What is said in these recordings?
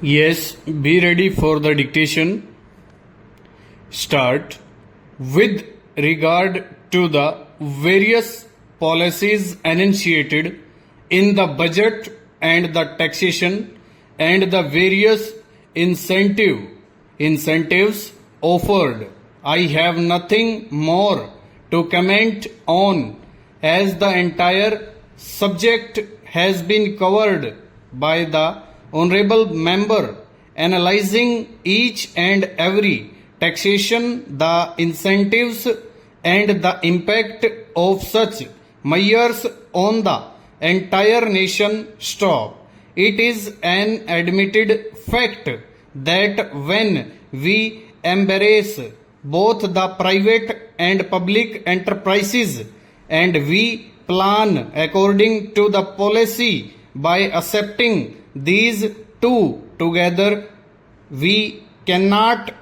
Yes, be ready for the dictation. Start. With regard to the various policies enunciated in the budget and the taxation and the various incentives offered, I have nothing more to comment on, as the entire subject has been covered by the honorable member, analyzing each and every taxation, the incentives and the impact of such measures on the entire nation. Stop. It is an admitted fact that when we embrace both the private and public enterprises and we plan according to the policy by accepting these two together, we cannot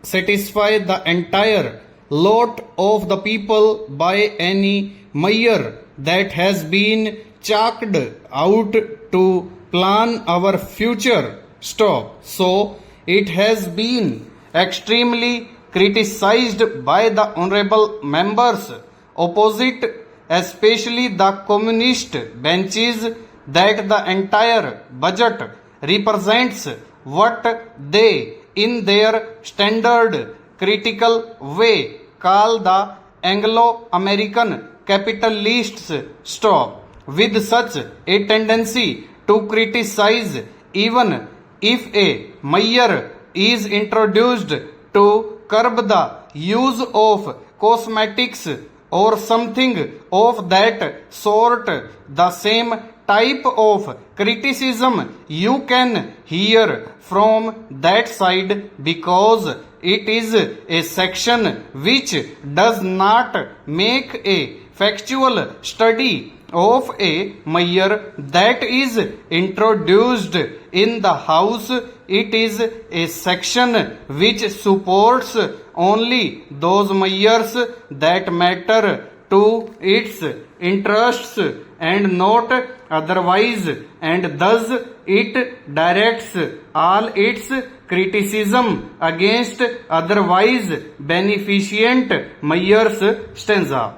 satisfy the entire lot of the people by any measure that has been chalked out to plan our future. Stop. So it has been extremely criticized by the honorable members opposite, especially the communist benches, that the entire budget represents what they, in their standard critical way, call the Anglo-American capitalists. Stop. With such a tendency to criticize, even if a measure is introduced to curb the use of cosmetics or something of that sort, the same type of criticism you can hear from that side, because it is a section which does not make a factual study of a measure that is introduced in the House. It is a section which supports only those measures that matter to its interests and not otherwise, and thus it directs all its criticism against otherwise beneficent measures. Stanza.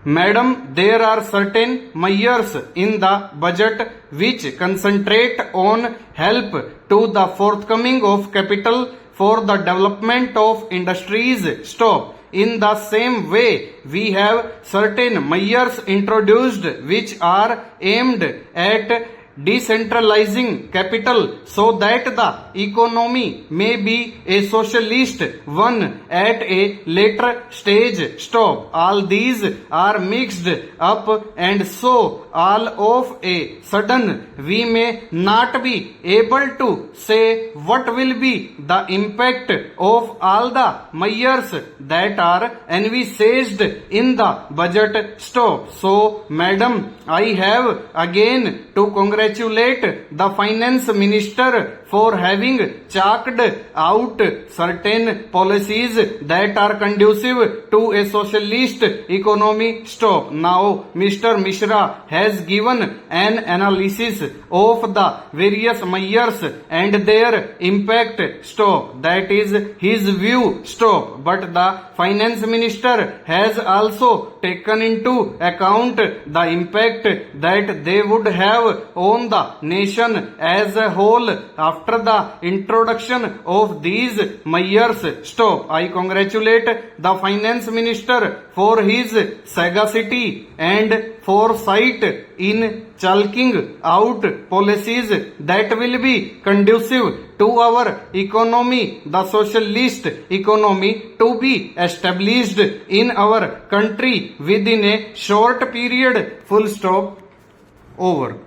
Madam, there are certain measures in the budget which concentrate on help to the forthcoming of capital for the development of industries. Stop. In the same way, we have certain measures introduced which are aimed at decentralizing capital so that the economy may be a socialist one at a later stage. Stop. All these are mixed up, and so all of a sudden we may not be able to say what will be the impact of all the measures that are envisaged in the budget. Stop. So, madam, I have again to congratulate the finance minister for having chalked out certain policies that are conducive to a socialist economy. Stop. Now, Mr. Mishra has given an analysis of the various measures and their impact. Stop. That is his view. Stop. But the finance minister has also taken into account the impact that they would have on the nation as a whole after the introduction of these measures. Stop. I congratulate the finance minister for his sagacity and foresight in chalking out policies that will be conducive to our economy, the socialist economy, to be established in our country within a short period. Full stop. Over.